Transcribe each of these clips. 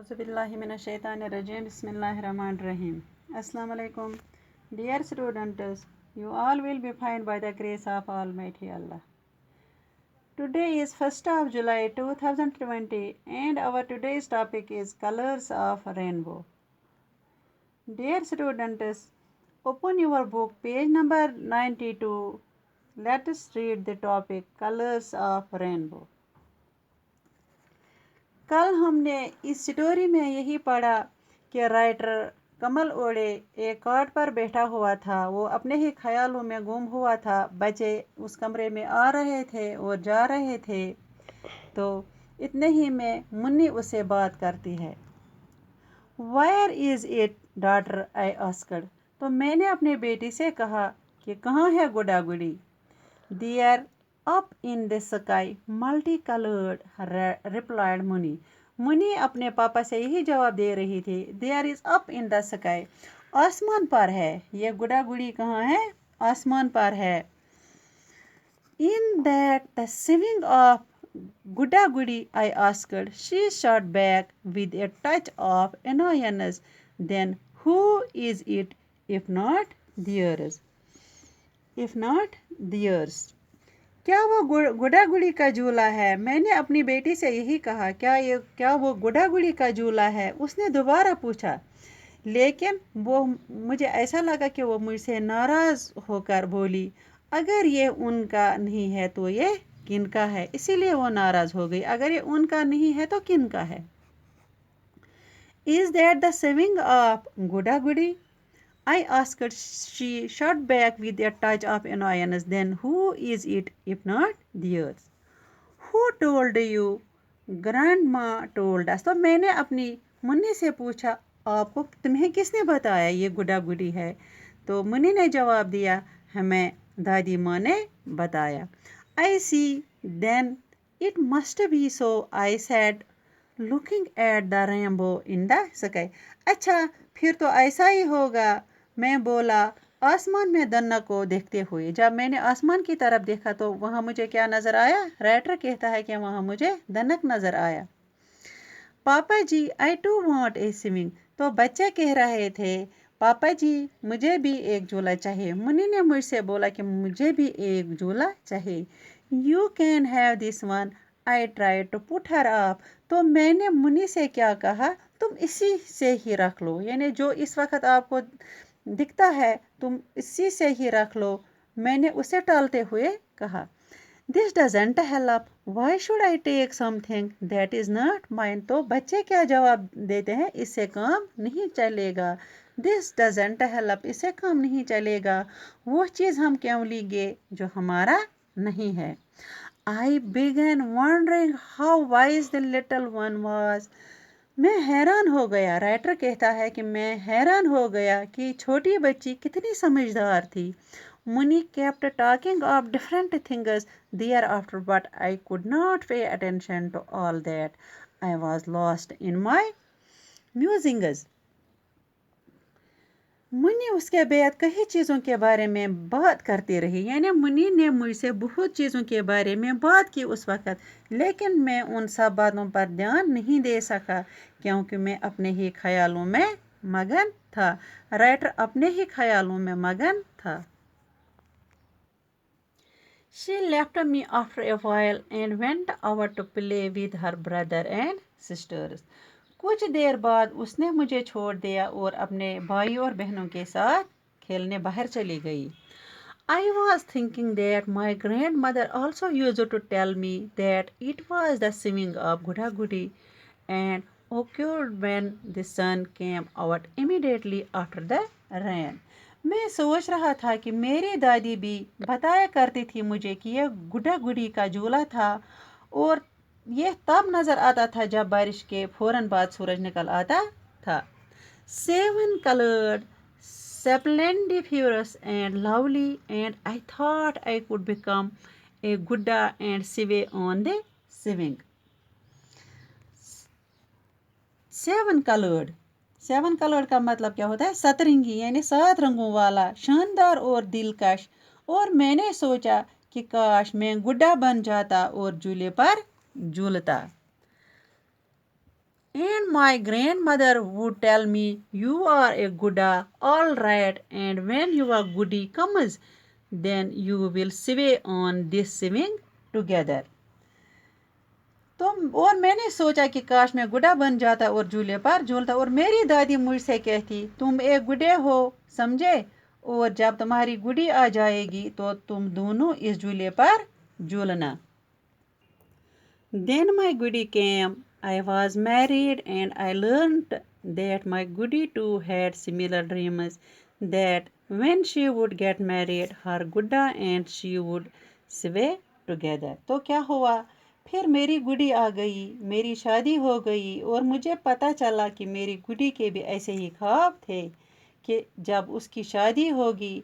Auzubillahiminash-shaytanir-rajim. Bismillahir-rahmanir-rahim. Assalamu alaikum. Dear students, you all will be fine by the grace of Almighty Allah. Today is 1st of July 2020 and our today's topic is colors of rainbow. Dear students, open your book page number 92. Let us read the topic colors of rainbow. कल हमने इस story में यही पढ़ा कि writer कमल ओड़े एक cot पर बैठा हुआ था। वो अपने ही ख्यालों में गुम हुआ था। बच्चे उस कमरे में आ रहे थे और जा रहे थे। तो इतने ही में मुन्नी उससे बात करती है। Where is it, daughter? I asked. तो मैंने अपने बेटी से कहा कि कहाँ है गुड्डा Gudi? They are up in the sky, multicolored, replied मुनी। मुनी अपने पापा से यही जवाब दे रही थी। There is up in the sky, आसमान पर है। ये गुड्डा गुड़ी कहाँ है? आसमान पर है। In that the singing of गुड्डा Gudi, I asked. She shot back with a touch of annoyance. Then who is it if not theirs? If not theirs. क्या वो गुड्डा गुड़ी का झूला है? मैंने अपनी बेटी से यही कहा। क्या वो गुड्डा गुड़ी का झूला है? उसने दोबारा पूछा। लेकिन वो मुझे ऐसा लगा कि वो मुझसे नाराज़ होकर बोली, अगर ये उनका नहीं है तो ये किनका है? इसीलिए वो नाराज़ हो गई। अगर ये उनका नहीं है तो किनका है? Is that the singing of गुड्डा Gudi? I asked. She shot back with a touch of annoyance. Then who is it if not theirs? Who told you? Grandma told us. तो मैंने अपनी मुन्नी से पूछा, आपको तुम्हें किसने बताया ये गुड्डा गुड़ी है? तो मुन्नी ने जवाब दिया, हमें दादी माँ ने बताया। I see. Then it must be so, I said, looking at the rainbow in the sky. अच्छा, फिर तो ऐसा ही होगा, मैं बोला आसमान में दन्ना को देखते हुए। जब मैंने आसमान की तरफ देखा तो वहाँ मुझे क्या नज़र आया? राइटर कहता है कि वहाँ मुझे दनक नज़र आया। पापा जी, आई टू वांट ए स्विमिंग। तो बच्चे कह रहे थे, पापा जी मुझे भी एक झूला चाहिए। मुन्नी ने मुझसे बोला कि मुझे भी एक झूला चाहिए। You can have this one, I try to put her up. तो मैंने मुन्नी से क्या कहा, तुम इसी से ही रख लो, यानी जो इस वक्त आपको दिखता है तुम इसी से ही रख लो। मैंने उसे टालते हुए कहा, this doesn't help, why should I take something that is not mine. तो बच्चे क्या जवाब देते हैं, इससे काम नहीं चलेगा। दिस डजंट हेल्प, इससे काम नहीं चलेगा। वो चीज़ हम क्यों लेंगे जो हमारा नहीं है। I began wondering how wise the little one was. मैं हैरान हो गया। राइटर कहता है कि मैं हैरान हो गया कि छोटी बच्ची कितनी समझदार थी। मुनी kept talking of different things thereafter, but I could not pay attention to all that. I was lost in my musings. Munni उसके बाद कई चीज़ों के बारे में बात करती रही, यानी मुन्नी ने मुझसे बहुत चीज़ों के बारे में बात की उस वक़्त, लेकिन मैं उन सब बातों पर ध्यान नहीं दे सका क्योंकि मैं अपने ही ख्यालों में मगन था। राइटर अपने ही ख्यालों में मगन था। She left me after a while and went out to play with her brother and sisters. कुछ देर बाद उसने मुझे छोड़ दिया और अपने भाई और बहनों के साथ खेलने बाहर चली गई। I was thinking that my grandmother also used to tell me that it was the singing of Guda Gudi and occurred when the sun came out immediately after the rain. मैं सोच रहा था कि मेरी दादी भी बताया करती थी मुझे कि यह गुड्डा गुड़ी का झूला था और ये तब नज़र आता था जब बारिश के फौरन बाद सूरज निकल आता था। 7 colored, splendiferous and lovely, and I thought I could become a Gudda and sway on the swing. 7 colored. 7 colored का मतलब क्या होता है? सतरंगी, यानी 7 रंगों वाला, शानदार और दिलकश। और मैंने सोचा कि काश मैं गुड्डा बन जाता और झूले पर झूलता। And my grandmother would tell me, you are a Guda, all right, and when your Goody comes, then you will sway on this swing together. तो और मैंने सोचा कि काश मैं गुड्डा बन जाता और झूले पर झूलता, और मेरी दादी मुझसे कहती, तुम एक गुड्डे हो, समझे, और जब तुम्हारी गुड़ी आ जाएगी तो तुम दोनों इस झूले पर झूलना. Then my goody came. I was married and I learned that my goody too had similar dreams, that when she would get married, her Gudda and she would sway together. तो क्या हुआ, फिर मेरी गुड़ी आ गई, मेरी शादी हो गई, और मुझे पता चला कि मेरी गुड़ी के भी ऐसे ही ख्वाब थे कि जब उसकी शादी होगी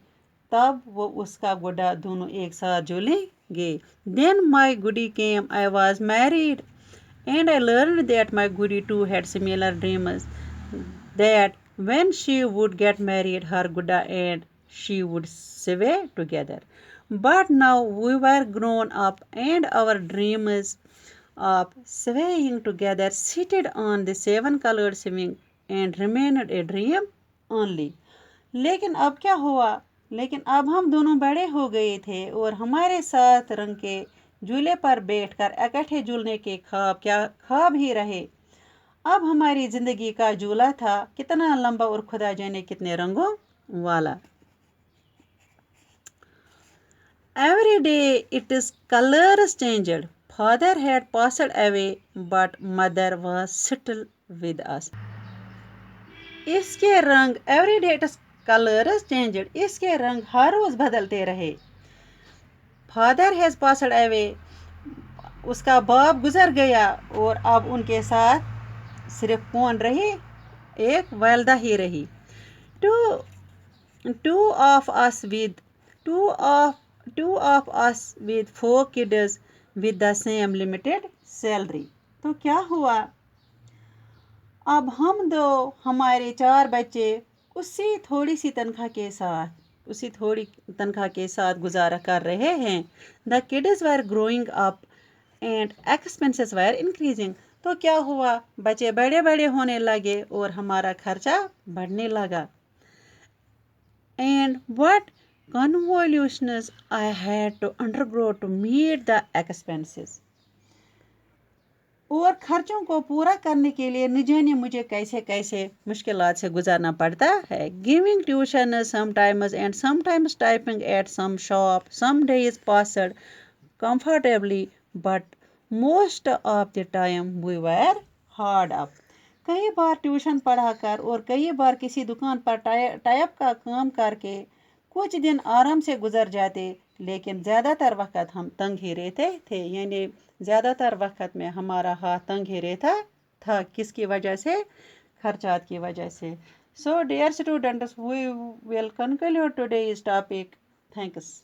तब वो उसका गुड्डा दोनों एक साथ झूलेंगे. Then my goody came. I was married and I learned that my goody too had similar dreams, that when she would get married, her Gudda and she would sway together. But now we were grown up and our dreams of swaying together seated on the seven colored swing and remained a dream only. लेकिन अब क्या हुआ, लेकिन अब हम दोनों बड़े हो गए थे और हमारे साथ रंग के झूले पर बैठकर इकट्ठे झूलने के ख्वाब क्या ख्वाब ही रहे. अब हमारी जिंदगी का झूला था कितना लंबा और खुदा जाने कितने रंगों वाला. Every day its colors changed. Father had passed away, but mother was still with us. इसके रंग every day its colors changed. इसके रंग हर रोज बदलते रहे. Father has passed away. उसका बाप गुजर गया और अब उनके साथ सिर्फ कौन रही, एक वालदा ही रही. Two of us with 4 kids with the same limited salary. तो क्या हुआ, अब हम दो हमारे 4 बच्चे उसी थोड़ी तनख्वाह के साथ गुजारा कर रहे हैं. The kids were growing up and expenses were increasing. तो क्या हुआ, बच्चे बड़े बड़े होने लगे और हमारा खर्चा बढ़ने लगा. And what convolutions I had to undergo to meet the expenses. और खर्चों को पूरा करने के लिए न जाने मुझे कैसे कैसे मुश्किलात से गुजारना पड़ता है. Giving tuition sometimes and sometimes typing at some shop. Some days passed comfortably, but most of the time we were hard up. कई बार ट्यूशन पढ़ाकर और कई बार किसी दुकान पर टाइप का काम करके कुछ दिन आराम से गुजर जाते, लेकिन ज़्यादातर वक्त हम तंग ही रहते थे. यानी ज़्यादातर वक्त में हमारा हाथ तंग ही रहता था. किसकी वजह से, खर्चात की वजह से. So dear students, we will conclude today's topic. Thanks.